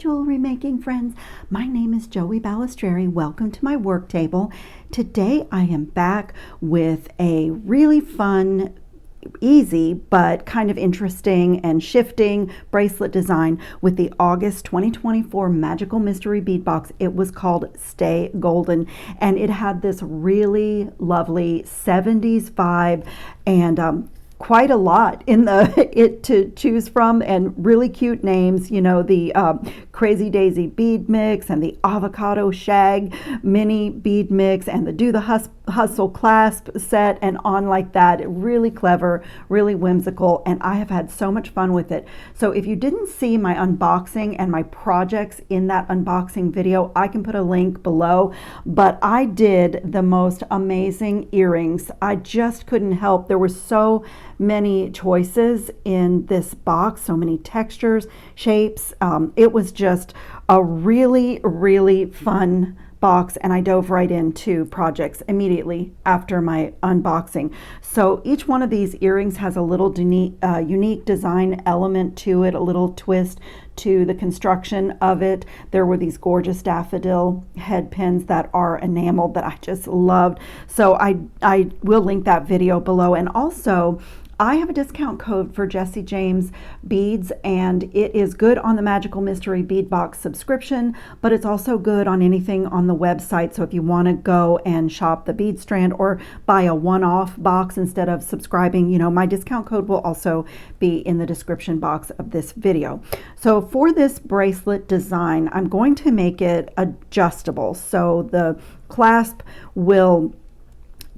jewelry making friends. My name is Joey Balestrieri. Welcome to my work table. Today I am back with a really fun, easy but kind of interesting and shifting bracelet design with the August 2024 Magical Mystery Bead Box. It was called Stay Golden, and it had this really lovely 70s vibe and quite a lot in it to choose from, and really cute names, you know, the Crazy Daisy bead mix and the Avocado Shag mini bead mix and the Do the Hustle clasp set and on like that. Really clever, really whimsical, and I have had so much fun with it. So if you didn't see my unboxing and my projects in that unboxing video, I can put a link below, but I did the most amazing earrings. I just couldn't help. There were so many choices in this box, so many textures, shapes. It was just a really, really fun box, and I dove right into projects immediately after my unboxing. So each one of these earrings has a little unique design element to it, a little twist to the construction of it. There were these gorgeous daffodil head pins that are enameled that I just loved. So I will link that video below. And also, I have a discount code for Jesse James beads, and it is good on the Magical Mystery Bead Box subscription, but it's also good on anything on the website. So if you want to go and shop the bead strand or buy a one-off box instead of subscribing, you know, my discount code will also be in the description box of this video. So for this bracelet design, I'm going to make it adjustable. So the clasp will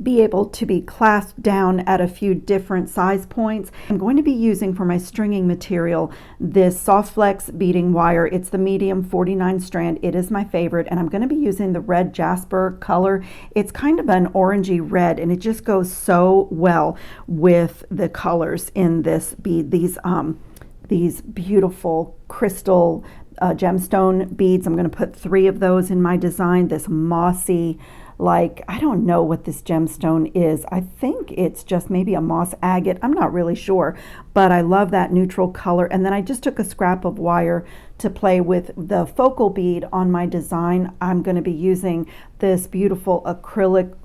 be able to be clasped down at a few different size points. I'm going to be using for my stringing material this Soft Flex beading wire. It's the medium 49 strand. It is my favorite, and I'm going to be using the red jasper color. It's kind of an orangey red, and it just goes so well with the colors in this bead. These beautiful crystal gemstone beads. I'm going to put 3 of those in my design. This mossy, like, I don't know what this gemstone is. I think it's just maybe a moss agate. I'm not really sure, but I love that neutral color. And then I just took a scrap of wire to play with the focal bead on my design. I'm going to be using this beautiful acrylic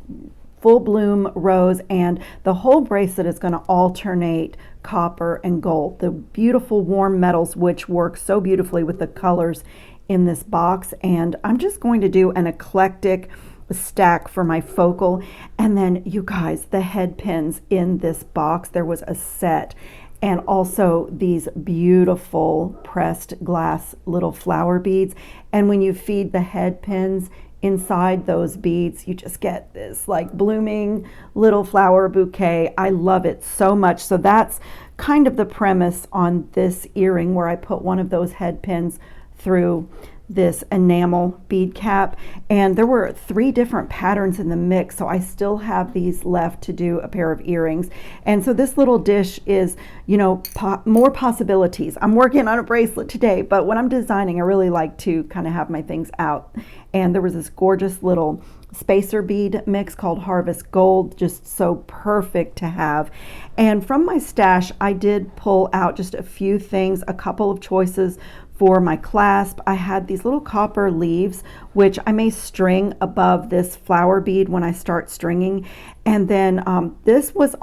full bloom rose, and the whole bracelet is going to alternate copper and gold, the beautiful warm metals, which work so beautifully with the colors in this box. And I'm just going to do an eclectic stack for my focal. And then, you guys, the head pins in this box, there was a set, and also these beautiful pressed glass little flower beads. And when you feed the head pins inside those beads, you just get this like blooming little flower bouquet. I love it so much. So that's kind of the premise on this earring, where I put one of those head pins through this enamel bead cap. And there were 3 different patterns in the mix, so I still have these left to do a pair of earrings. And so this little dish is, you know, more possibilities. I'm working on a bracelet today, but when I'm designing, I really like to kind of have my things out. And there was this gorgeous little spacer bead mix called Harvest Gold, just so perfect to have. And from my stash, I did pull out just a few things, a couple of choices for my clasp. I had these little copper leaves, which I may string above this flower bead when I start stringing. And then this was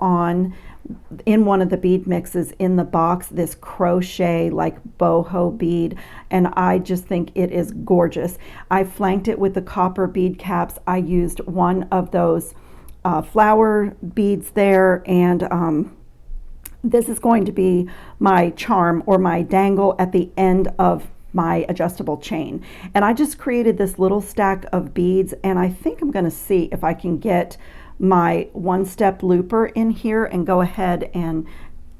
in one of the bead mixes in the box, this crochet like boho bead, and I just think it is gorgeous. I flanked it with the copper bead caps. I used one of those flower beads there, and this is going to be my charm or my dangle at the end of my adjustable chain. And I just created this little stack of beads, and I think I'm going to see if I can get my one-step looper in here and go ahead and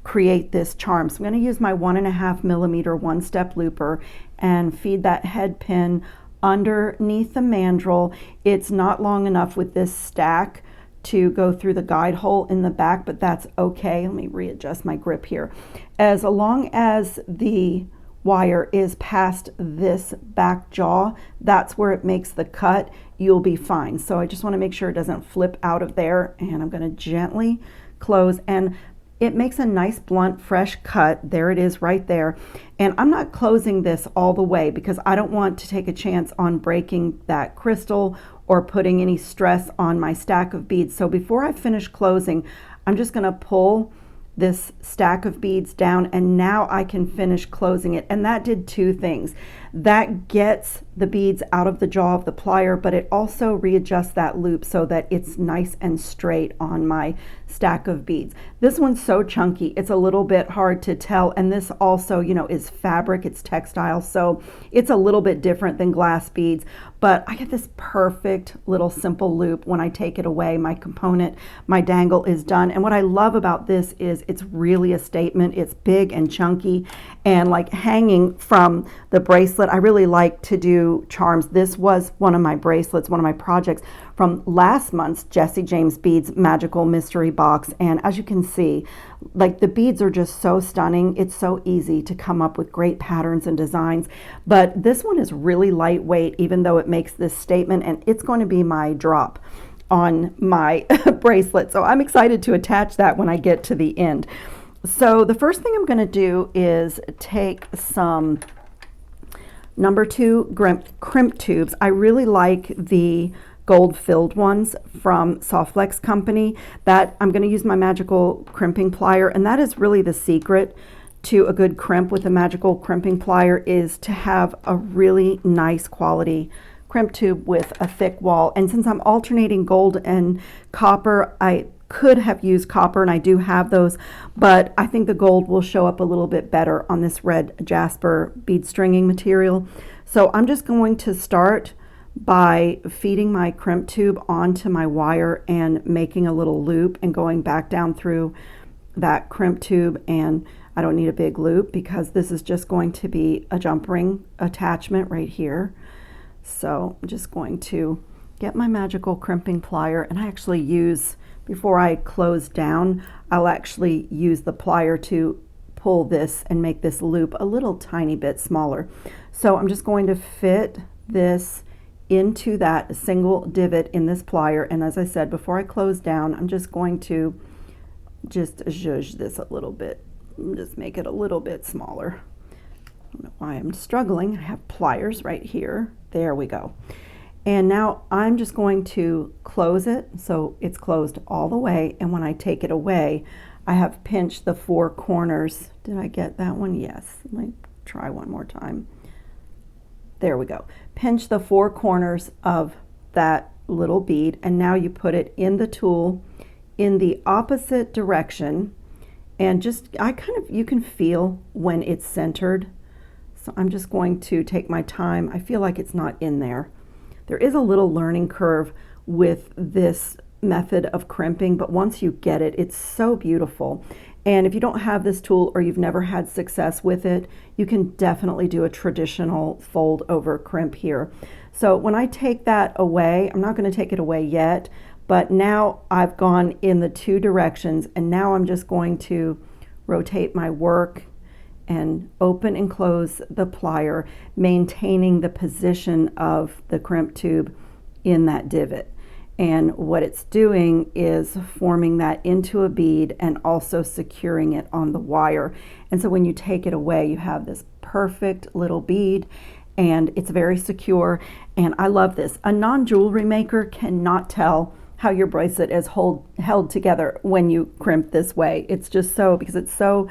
create this charm. So I'm going to use my 1.5 millimeter one-step looper and feed that head pin underneath the mandrel. It's not long enough with this stack to go through the guide hole in the back, but that's okay. Let me readjust my grip here. As long as the wire is past this back jaw, that's where it makes the cut, you'll be fine. So I just want to make sure it doesn't flip out of there, and I'm going to gently close. And it makes a nice blunt fresh cut. There it is right there. And I'm not closing this all the way because I don't want to take a chance on breaking that crystal or putting any stress on my stack of beads. So before I finish closing, I'm just going to pull this stack of beads down, and now I can finish closing it. And that did two things. That gets the beads out of the jaw of the plier, but it also readjusts that loop so that it's nice and straight on my stack of beads. This one's so chunky, it's a little bit hard to tell. And this also, you know, is fabric, it's textile, so it's a little bit different than glass beads. But I get this perfect little simple loop. When I take it away, my component, my dangle is done. And what I love about this is it's really a statement. It's big and chunky, and like hanging from the bracelet. I really like to do charms. This was one of my bracelets, one of my projects from last month's Jessie James Beads Magical Mystery Box. And as you can see, like the beads are just so stunning. It's so easy to come up with great patterns and designs. But this one is really lightweight, even though it makes this statement, and it's going to be my drop on my bracelet. So I'm excited to attach that when I get to the end. So the first thing I'm going to do is take some number 2 crimp tubes. I really like the gold filled ones from Soft Flex Company. That I'm going to use my magical crimping plier, and that is really the secret to a good crimp with a magical crimping plier, is to have a really nice quality crimp tube with a thick wall. And since I'm alternating gold and copper, I could have used copper, and I do have those, but I think the gold will show up a little bit better on this red jasper bead stringing material. So I'm just going to start by feeding my crimp tube onto my wire and making a little loop and going back down through that crimp tube. And I don't need a big loop because this is just going to be a jump ring attachment right here. So I'm just going to get my magical crimping plier, and I actually use, before I close down, I'll actually use the plier to pull this and make this loop a little tiny bit smaller. So I'm just going to fit this into that single divot in this plier, and as I said, before I close down, I'm just going to just zhuzh this a little bit, just make it a little bit smaller. I don't know why I'm struggling. I have pliers right here. There we go. And now I'm just going to close it so it's closed all the way, and when I take it away, I have pinched the 4 corners. Did I get that one? Yes. Let me try one more time. There we go. Pinch the 4 corners of that little bead, and now you put it in the tool in the opposite direction, and just, you can feel when it's centered. So I'm just going to take my time. I feel like it's not in there. There is a little learning curve with this method of crimping, but once you get it, it's so beautiful. And if you don't have this tool or you've never had success with it, you can definitely do a traditional fold over crimp here. So when I take that away, I'm not going to take it away yet, but now I've gone in the 2 directions, and now I'm just going to rotate my work and open and close the plier, maintaining the position of the crimp tube in that divot. And what it's doing is forming that into a bead and also securing it on the wire. And so when you take it away, you have this perfect little bead, and it's very secure. And I love this. A non-jewelry maker cannot tell how your bracelet is held together when you crimp this way. It's just so, because it's so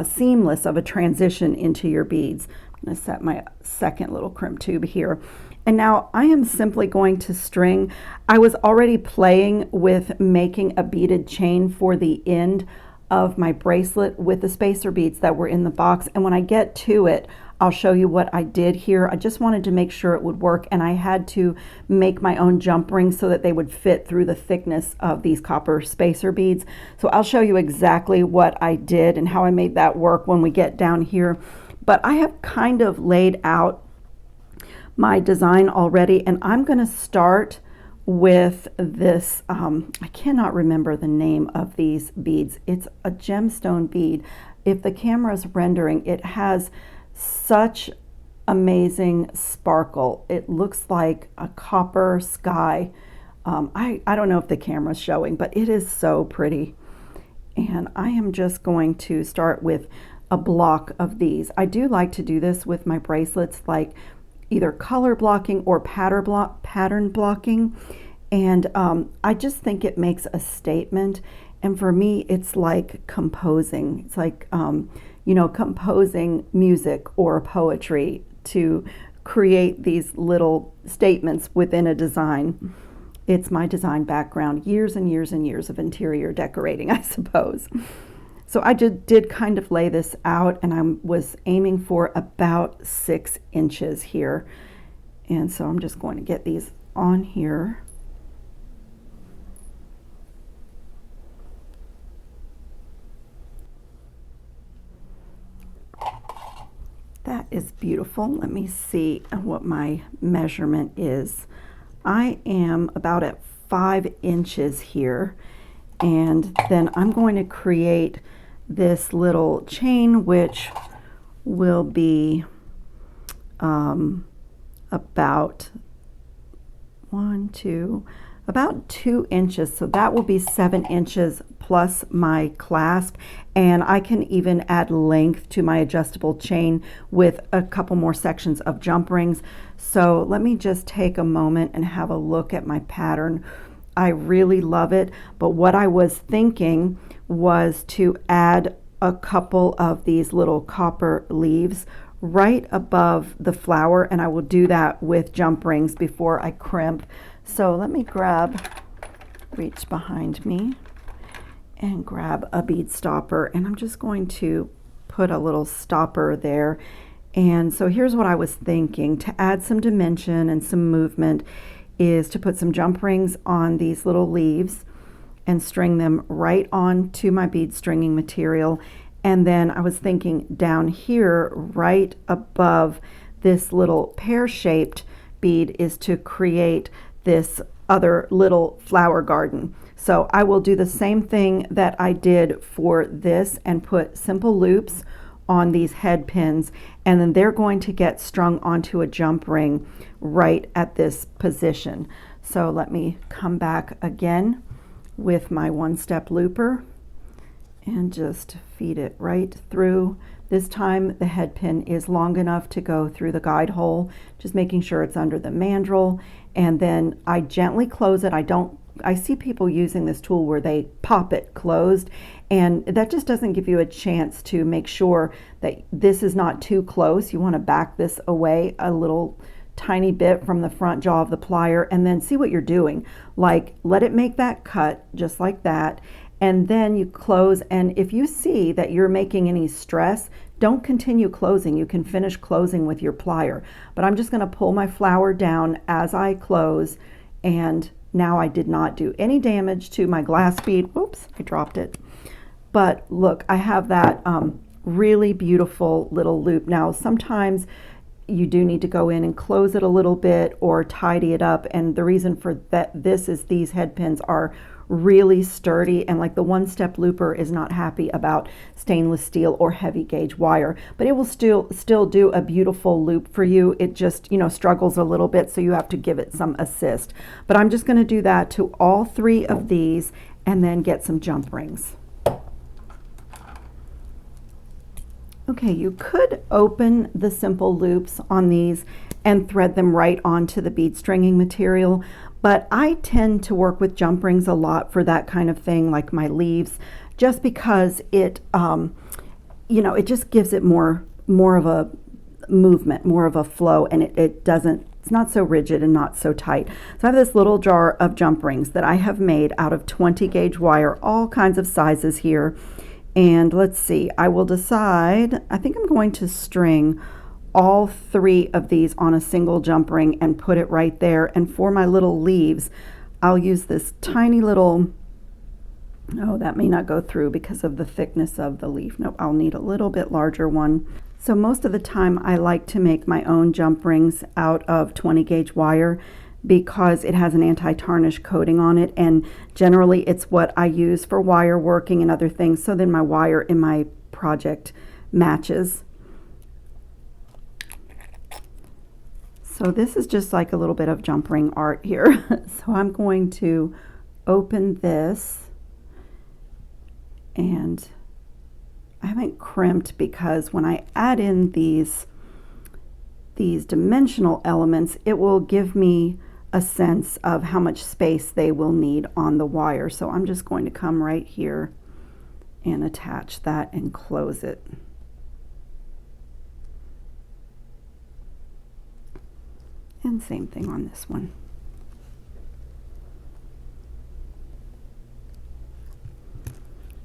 seamless of a transition into your beads. I'm going to set my second little crimp tube here. And now I am simply going to string. I was already playing with making a beaded chain for the end of my bracelet with the spacer beads that were in the box. And when I get to it, I'll show you what I did here. I just wanted to make sure it would work, and I had to make my own jump rings so that they would fit through the thickness of these copper spacer beads. So I'll show you exactly what I did and how I made that work when we get down here. But I have kind of laid out my design already, and I'm going to start with this, I cannot remember the name of these beads. It's a gemstone bead. If the camera is rendering, it has such amazing sparkle. It looks like a copper sky. I don't know if the camera's showing, but it is so pretty. And I am just going to start with a block of these. I do like to do this with my bracelets, like either color blocking or pattern blocking. And I just think it makes a statement. And for me, it's like composing. It's like, you know, composing music or poetry to create these little statements within a design. It's my design background, years and years and years of interior decorating, I suppose. So I did kind of lay this out, and I was aiming for about 6 inches here. And so I'm just going to get these on here. That is beautiful. Let me see what my measurement is. I am about at 5 inches here, and then I'm going to create this little chain, which will be about about 2 inches. So that will be 7 inches plus my clasp, and I can even add length to my adjustable chain with a couple more sections of jump rings. So let me just take a moment and have a look at my pattern. I really love it, but what I was thinking was to add a couple of these little copper leaves right above the flower, and I will do that with jump rings before I crimp. So let me reach behind me and grab a bead stopper, and I'm just going to put a little stopper there. And so here's what I was thinking to add some dimension and some movement is to put some jump rings on these little leaves and string them right onto my bead stringing material. And then I was thinking down here right above this little pear-shaped bead is to create this other little flower garden. So I will do the same thing that I did for this and put simple loops on these head pins, and then they're going to get strung onto a jump ring right at this position. So let me come back again with my one-step looper and just feed it right through. This time the head pin is long enough to go through the guide hole, just making sure it's under the mandrel, and then I gently close it. I see people using this tool where they pop it closed, and that just doesn't give you a chance to make sure that this is not too close. You want to back this away a little tiny bit from the front jaw of the plier, and then see what you're doing. Like, let it make that cut just like that, and then you close. And if you see that you're making any stress, don't continue closing. You can finish closing with your plier. But I'm just going to pull my flower down as I close, and now I did not do any damage to my glass bead. Oops, I dropped it. But look, I have that really beautiful little loop. Now, sometimes you do need to go in and close it a little bit or tidy it up. And the reason for this is these head pins are really sturdy, and like the one-step looper is not happy about stainless steel or heavy gauge wire, but it will still do a beautiful loop for you. It just, you know, struggles a little bit, so you have to give it some assist. But I'm just going to do that to all 3 of these and then get some jump rings. Okay, you could open the simple loops on these and thread them right onto the bead stringing material, but I tend to work with jump rings a lot for that kind of thing, like my leaves, just because it, you know, it just gives it more of a movement, more of a flow, and it's not so rigid and not so tight. So I have this little jar of jump rings that I have made out of 20 gauge wire, all kinds of sizes here. And let's see, I will decide, I think I'm going to string all 3 of these on a single jump ring and put it right there. And for my little leaves, I'll use this tiny little, oh, that may not go through because of the thickness of the leaf. Nope, I'll need a little bit larger one. So most of the time I like to make my own jump rings out of 20 gauge wire because it has an anti-tarnish coating on it, and generally it's what I use for wire working and other things, so then my wire in my project matches. So this is just like a little bit of jump ring art here. So I'm going to open this And I haven't crimped because when I add in these dimensional elements, it will give me a sense of how much space they will need on the wire. So I'm just going to come right here and attach that and close it. And same thing on this one.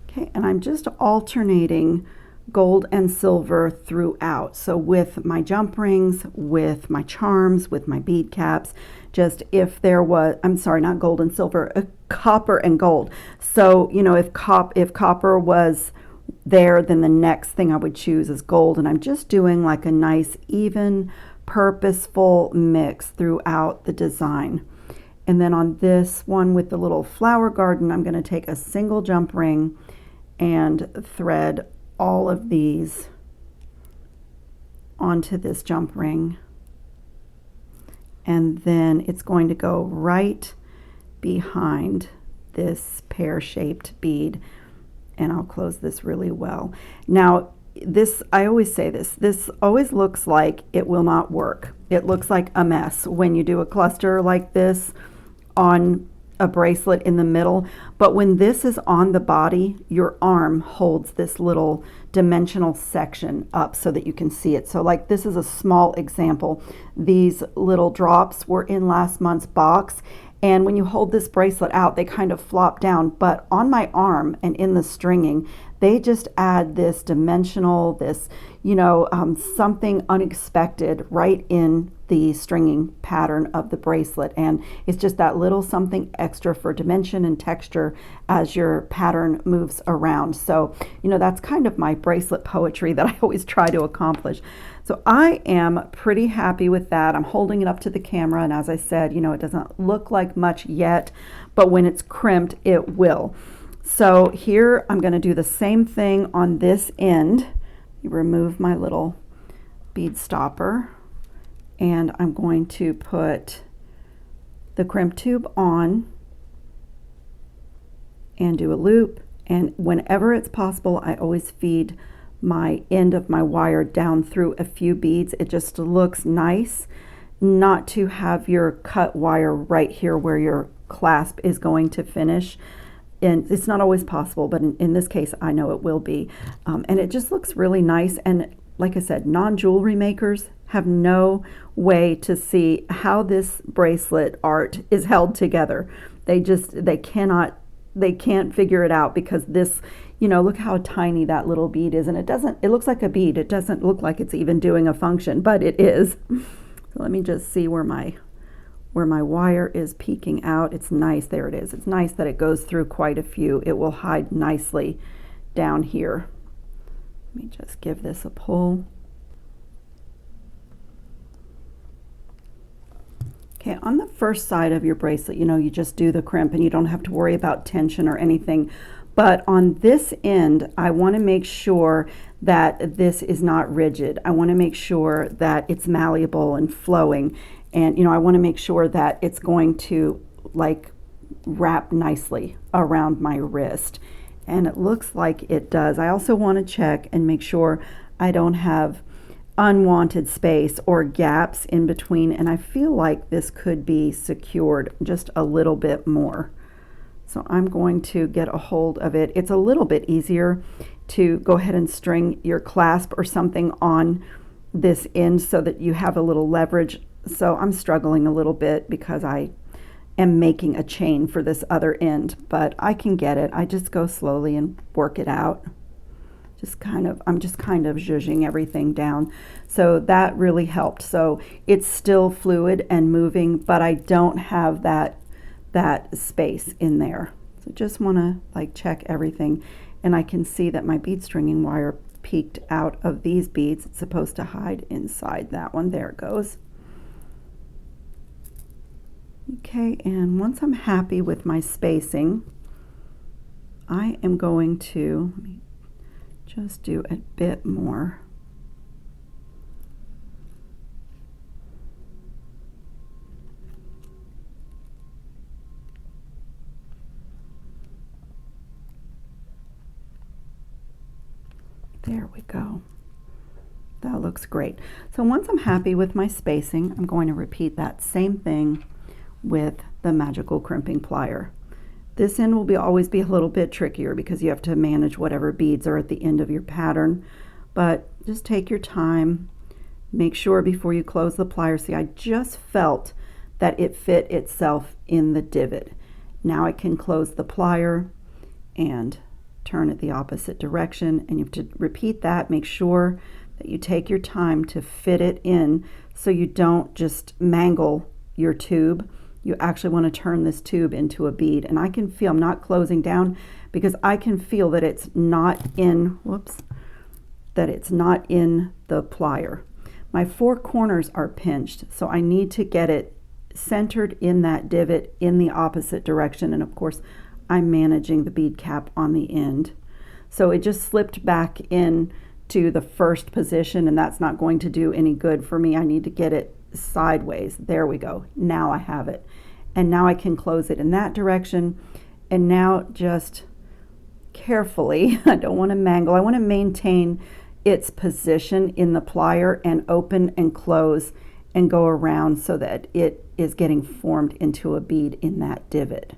Okay, and I'm just alternating gold and silver throughout. So with my jump rings, with my charms, with my bead caps, just if there was, I'm sorry, not gold and silver, copper and gold. So, you know, if copper was there, then the next thing I would choose is gold. And I'm just doing like a nice, even, purposeful mix throughout the design. And then on this one with the little flower garden, I'm going to take a single jump ring and thread all of these onto this jump ring, and then it's going to go right behind this pear-shaped bead, and I'll close this really well. Now this, I always say this always looks like it will not work. It looks like a mess when you do a cluster like this on a bracelet in the middle, but when this is on the body, your arm holds this little dimensional section up so that you can see it. So like this is a small example. These little drops were in last month's box, and when you hold this bracelet out, they kind of flop down, but on my arm and in the stringing, they just add this dimensional, this, you know, something unexpected right in the stringing pattern of the bracelet. And it's just that little something extra for dimension and texture as your pattern moves around. So, you know, that's kind of my bracelet poetry that I always try to accomplish. So I am pretty happy with that. I'm holding it up to the camera, and as I said, you know, it doesn't look like much yet, but when it's crimped, it will. So here I'm going to do the same thing on this end. You remove my little bead stopper, and I'm going to put the crimp tube on and do a loop. And whenever it's possible, I always feed my end of my wire down through a few beads. It just looks nice not to have your cut wire right here where your clasp is going to finish. And it's not always possible, but in this case, I know it will be. And it just looks really nice. And like I said, non-jewelry makers have no way to see how this bracelet art is held together. They can't figure it out, because this, you know, look how tiny that little bead is. And it looks like a bead. It doesn't look like it's even doing a function, but it is. So let me just see where my wire is peeking out. It's nice. There it is. It's nice that it goes through quite a few. It will hide nicely down here. Let me just give this a pull. Okay, on the first side of your bracelet, you know, you just do the crimp and you don't have to worry about tension or anything. But on this end, I want to make sure that this is not rigid. I want to make sure that it's malleable and flowing. And, you know, I want to make sure that it's going to like wrap nicely around my wrist. And it looks like it does. I also want to check and make sure I don't have unwanted space or gaps in between. And I feel like this could be secured just a little bit more. So I'm going to get a hold of it. It's a little bit easier to go ahead and string your clasp or something on this end so that you have a little leverage. So I'm struggling a little bit because I am making a chain for this other end, but I can get it. I just go slowly and work it out. I'm just kind of zhuzhing everything down. So that really helped. So it's still fluid and moving, but I don't have that space in there. So just want to like check everything, and I can see that my bead stringing wire peeked out of these beads. It's supposed to hide inside that one. There it goes. Okay, and once I'm happy with my spacing, I am going to, let me just do a bit more. There we go. That looks great. So once I'm happy with my spacing, I'm going to repeat that same thing with the magical crimping plier. This end will always be a little bit trickier because you have to manage whatever beads are at the end of your pattern, but just take your time. Make sure before you close the plier. See, I just felt that it fit itself in the divot. Now I can close the plier and turn it the opposite direction, and you have to repeat that. Make sure that you take your time to fit it in so you don't just mangle your tube. You actually want to turn this tube into a bead, and I can feel, I'm not closing down because I can feel that it's not in, that it's not in the plier. My four corners are pinched, so I need to get it centered in that divot in the opposite direction, and of course I'm managing the bead cap on the end. So it just slipped back in to the first position, and that's not going to do any good for me. I need to get it sideways. There we go. Now I have it. And now I can close it in that direction. And now just carefully, I don't want to mangle. I want to maintain its position in the plier and open and close and go around so that it is getting formed into a bead in that divot.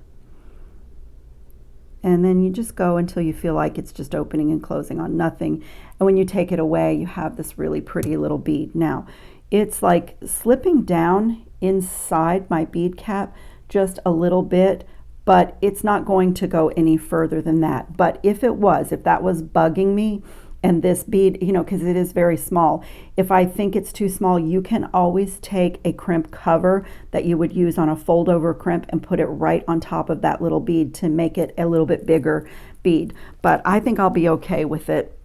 And then you just go until you feel like it's just opening and closing on nothing. And when you take it away, you have this really pretty little bead. Now, it's like slipping down inside my bead cap just a little bit, but it's not going to go any further than that. But if that was bugging me, and this bead, you know, because it is very small, if I think it's too small, you can always take a crimp cover that you would use on a fold over crimp and put it right on top of that little bead to make it a little bit bigger bead. But I think I'll be okay with it.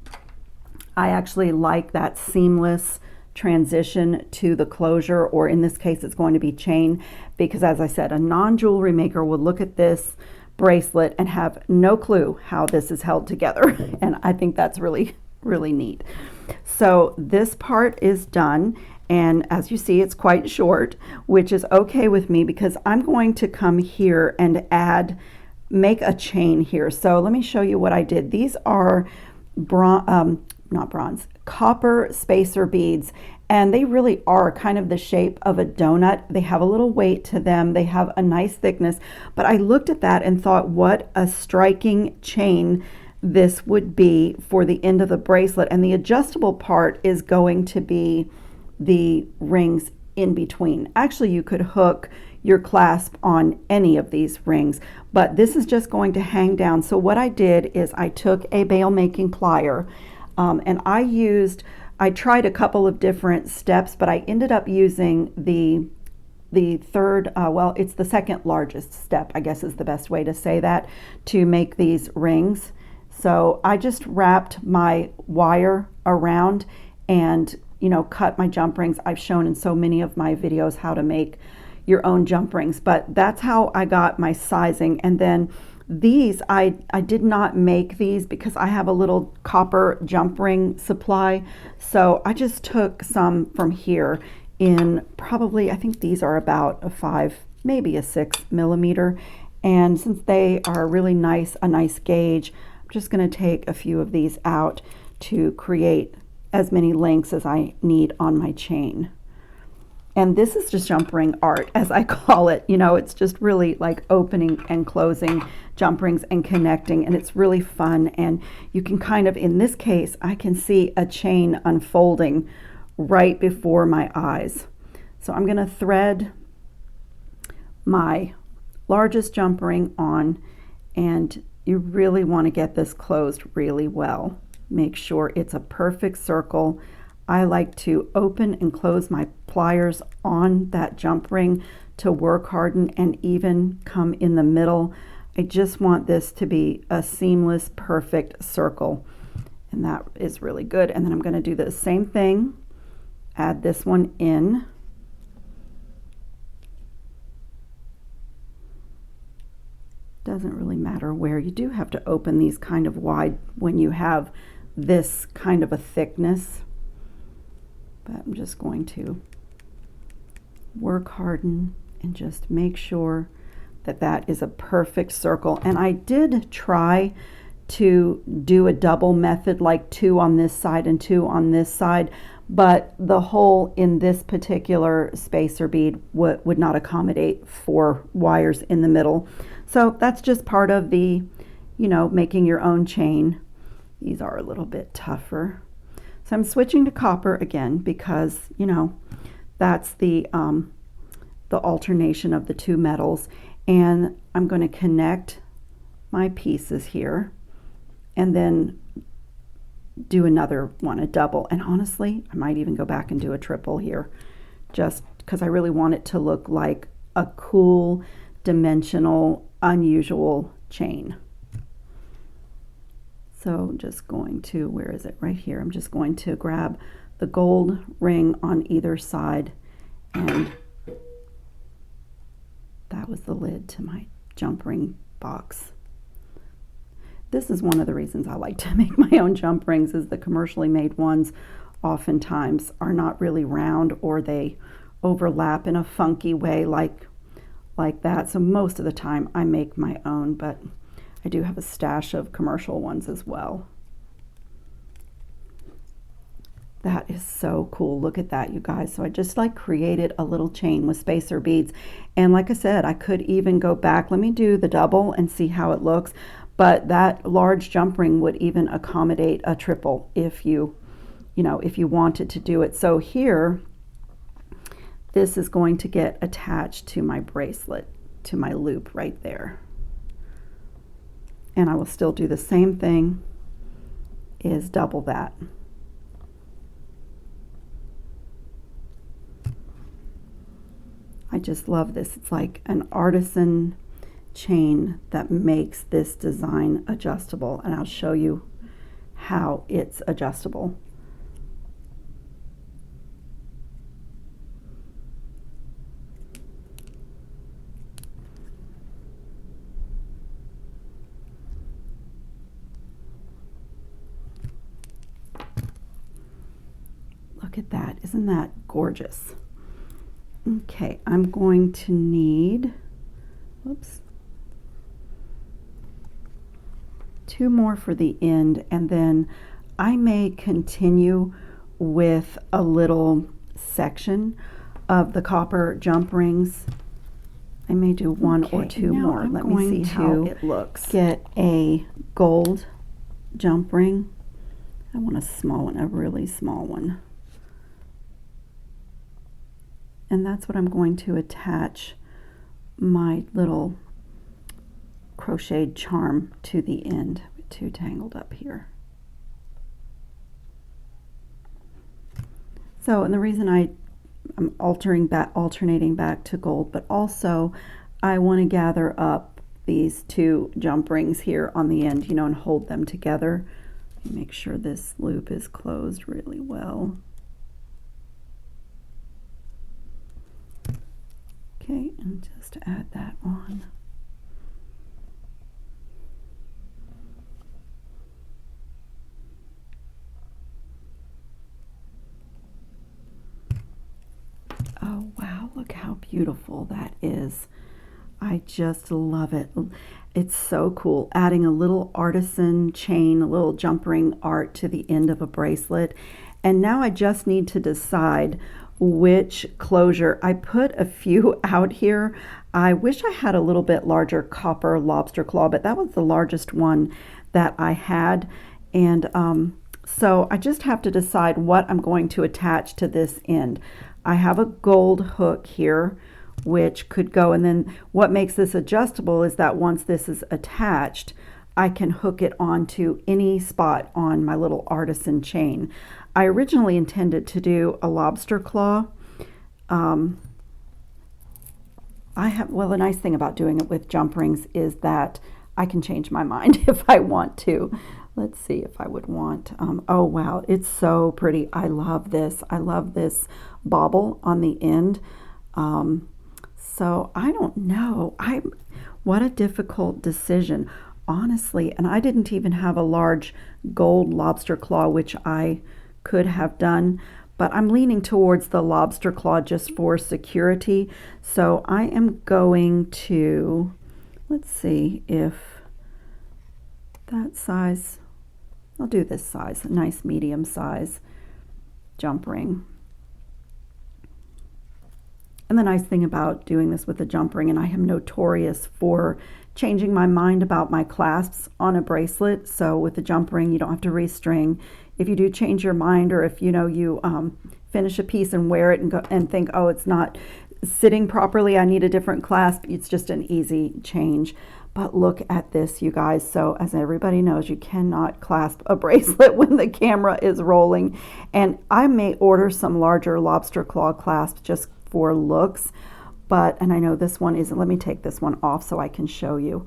I actually like that seamless transition to the closure, or in this case it's going to be chain, because as I said, a non-jewelry maker would look at this bracelet and have no clue how this is held together. And I think that's really neat. So this part is done, and as you see, it's quite short, which is okay with me because I'm going to come here and make a chain here. So let me show you what I did. These are copper spacer beads, and they really are kind of the shape of a donut. They have a little weight to them. They have a nice thickness, but I looked at that and thought what a striking chain this would be for the end of the bracelet. And the adjustable part is going to be the rings in between. Actually, you could hook your clasp on any of these rings, but this is just going to hang down. So what I did is I took a bail making plier, and I tried a couple of different steps, but I ended up using the third, it's the second largest step, I guess is the best way to say that, to make these rings. So I just wrapped my wire around and, you know, cut my jump rings. I've shown in so many of my videos how to make your own jump rings, but that's how I got my sizing. And then these, I did not make these because I have a little copper jump ring supply. So I just took some from here in probably, I think these are about a 5, maybe a 6 millimeter. And since they are really nice, a nice gauge, I'm just going to take a few of these out to create as many links as I need on my chain. And this is just jump ring art, as I call it. You know, it's just really like opening and closing jump rings and connecting, and it's really fun. And you can kind of, in this case, I can see a chain unfolding right before my eyes. So I'm going to thread my largest jump ring on, and you really want to get this closed really well. Make sure it's a perfect circle. I like to open and close my pliers on that jump ring to work harden and even come in the middle. I just want this to be a seamless, perfect circle, and that is really good. And then I'm going to do the same thing, add this one in. Doesn't really matter where. You do have to open these kind of wide when you have this kind of a thickness. But I'm just going to work harden and just make sure that that is a perfect circle. And I did try to do a double method, like 2 on this side and 2 on this side, but the hole in this particular spacer bead would not accommodate 4 wires in the middle. So that's just part of the, you know, making your own chain. These are a little bit tougher. So I'm switching to copper again because, you know, that's the alternation of the 2 metals. And I'm going to connect my pieces here and then do another one, a double. And honestly, I might even go back and do a triple here, just because I really want it to look like a cool, dimensional, unusual chain. So I'm just going to, where is it? Right here. I'm just going to grab the gold ring on either side, and that was the lid to my jump ring box. This is one of the reasons I like to make my own jump rings, is the commercially made ones oftentimes are not really round, or they overlap in a funky way like that. So most of the time I make my own, but I do have a stash of commercial ones as well. That is so cool. Look at that, you guys. So I just like created a little chain with spacer beads. And like I said, I could even go back. Let me do the double and see how it looks. But that large jump ring would even accommodate a triple if you know, if you wanted to do it. So here, this is going to get attached to my bracelet, to my loop right there. And I will still do the same thing, is double that. I just love this. It's like an artisan chain that makes this design adjustable, and I'll show you how it's adjustable. Look at that. Isn't that gorgeous? Okay, I'm going to need, whoops, 2 more for the end, and then I may continue with a little section of the copper jump rings. I may do 1 or 2 more. Let me see how it looks. Get a gold jump ring. I want a small one, a really small one. And that's what I'm going to attach my little crocheted charm to the end. Too tangled up here. So, and the reason I'm alternating back to gold, but also I want to gather up these 2 jump rings here on the end, you know, and hold them together. Make sure this loop is closed really well. Okay, and just add that on. Oh wow, look how beautiful that is. I just love it. It's so cool. Adding a little artisan chain, a little jump ring art to the end of a bracelet. And now I just need to decide which closure. I put a few out here. I wish I had a little bit larger copper lobster claw, but that was the largest one that I had. And so I just have to decide what I'm going to attach to this end. I have a gold hook here, which could go, and then what makes this adjustable is that once this is attached, I can hook it onto any spot on my little artisan chain. I originally intended to do a lobster claw. Well, the nice thing about doing it with jump rings is that I can change my mind if I want to. Let's see if I would want, oh wow, it's so pretty. I love this. I love this bauble on the end. So I don't know. What a difficult decision, honestly. And I didn't even have a large gold lobster claw, which I could have done, but I'm leaning towards the lobster claw just for security. So I am going to, let's see if that size. I'll do this size, a nice medium size jump ring. And the nice thing about doing this with a jump ring, and I am notorious for changing my mind about my clasps on a bracelet. So with the jump ring, you don't have to restring. If you do change your mind, or if you finish a piece and wear it and think, oh, it's not sitting properly, I need a different clasp, it's just an easy change. But look at this, you guys. So as everybody knows, you cannot clasp a bracelet when the camera is rolling. And I may order some larger lobster claw clasps just for looks. And I know this one isn't. Let me take this one off so I can show you.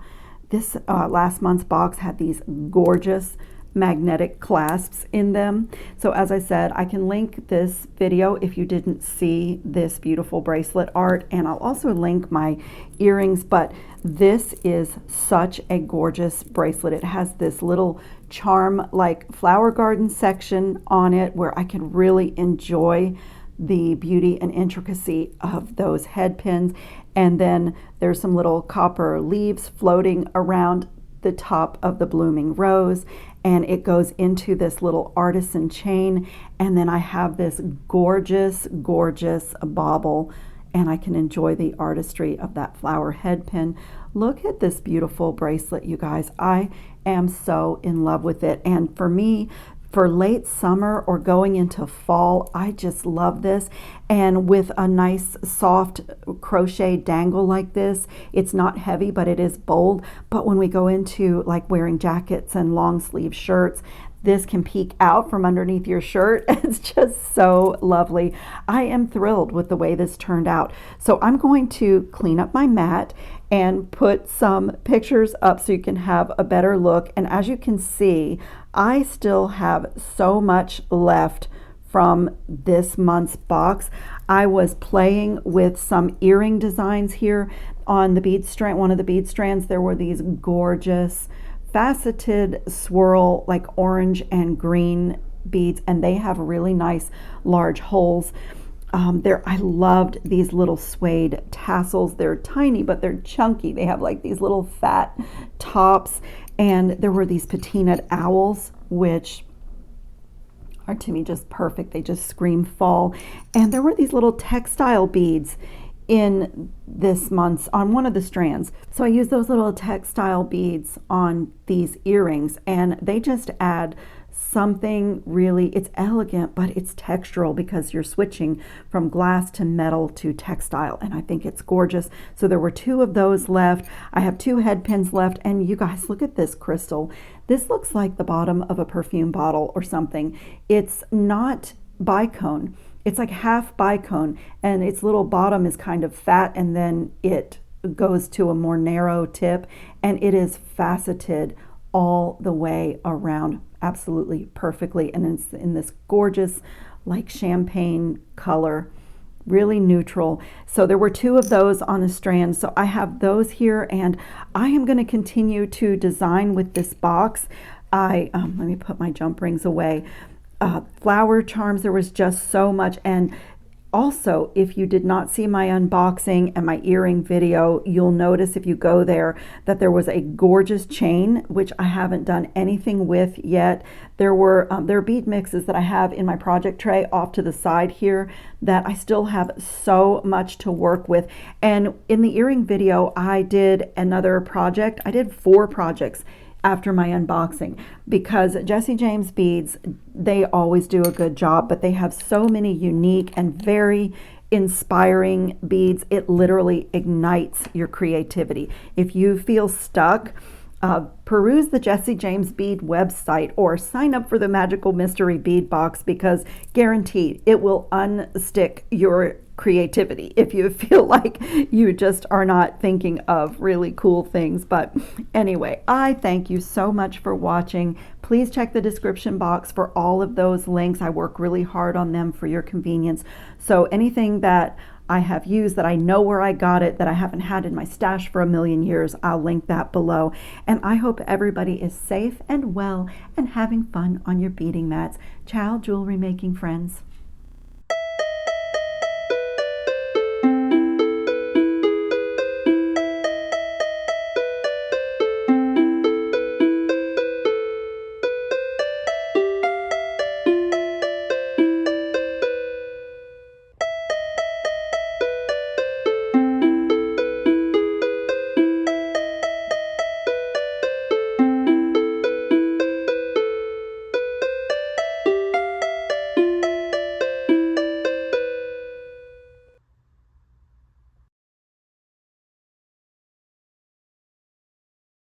This last month's box had these gorgeous magnetic clasps in them. So as I said, I can link this video if you didn't see this beautiful bracelet art, and I'll also link my earrings. But this is such a gorgeous bracelet. It has this little charm like flower garden section on it where I can really enjoy the beauty and intricacy of those head pins. And then there's some little copper leaves floating around the top of the blooming rose, and it goes into this little artisan chain. And then I have this gorgeous bauble, and I can enjoy the artistry of that flower head pin. Look at this beautiful bracelet, you guys. I am so in love with it. And for me, for late summer or going into fall, I just love this. And with a nice soft crochet dangle like this, it's not heavy, but it is bold. But when we go into like wearing jackets and long sleeve shirts, this can peek out from underneath your shirt. It's just so lovely. I am thrilled with the way this turned out. So I'm going to clean up my mat and put some pictures up so you can have a better look. And as you can see, I still have so much left from this month's box. I was playing with some earring designs here on the bead strand. One of the bead strands, there were these gorgeous faceted swirl like orange and green beads, and they have really nice large holes. I loved these little suede tassels. They're tiny, but they're chunky. They have like these little fat tops. And there were these patinaed owls, which are to me just perfect. They just scream fall. And there were these little textile beads in this month's on one of the strands. So I used those little textile beads on these earrings, and they just add something really, it's elegant, but it's textural because you're switching from glass to metal to textile, and I think it's gorgeous. So there were 2 of those left. I have 2 head pins left, and you guys, look at this crystal. This looks like the bottom of a perfume bottle or something. It's not bicone. It's like half bicone, and its little bottom is kind of fat, and then it goes to a more narrow tip, and it is faceted all the way around absolutely perfectly. And it's in this gorgeous like champagne color, really neutral. So there were 2 of those on a strand. So I have those here, and I am going to continue to design with this box. Let me put my jump rings away. Flower charms, there was just so much. And also, if you did not see my unboxing and my earring video, you'll notice if you go there that there was a gorgeous chain, which I haven't done anything with yet. There are bead mixes that I have in my project tray off to the side here that I still have so much to work with. And in the earring video, I did another project. I did 4 projects after my unboxing, because Jessie James beads, they always do a good job, but they have so many unique and very inspiring beads. It literally ignites your creativity. If you feel stuck, peruse the Jessie James bead website or sign up for the Magical Mystery Bead Box, because guaranteed it will unstick your creativity if you feel like you just are not thinking of really cool things. But anyway, I thank you so much for watching. Please check the description box for all of those links. I work really hard on them for your convenience. So anything that I have used that I know where I got it, that I haven't had in my stash for a million years, I'll link that below. And I hope everybody is safe and well and having fun on your beading mats. Ciao, jewelry making friends.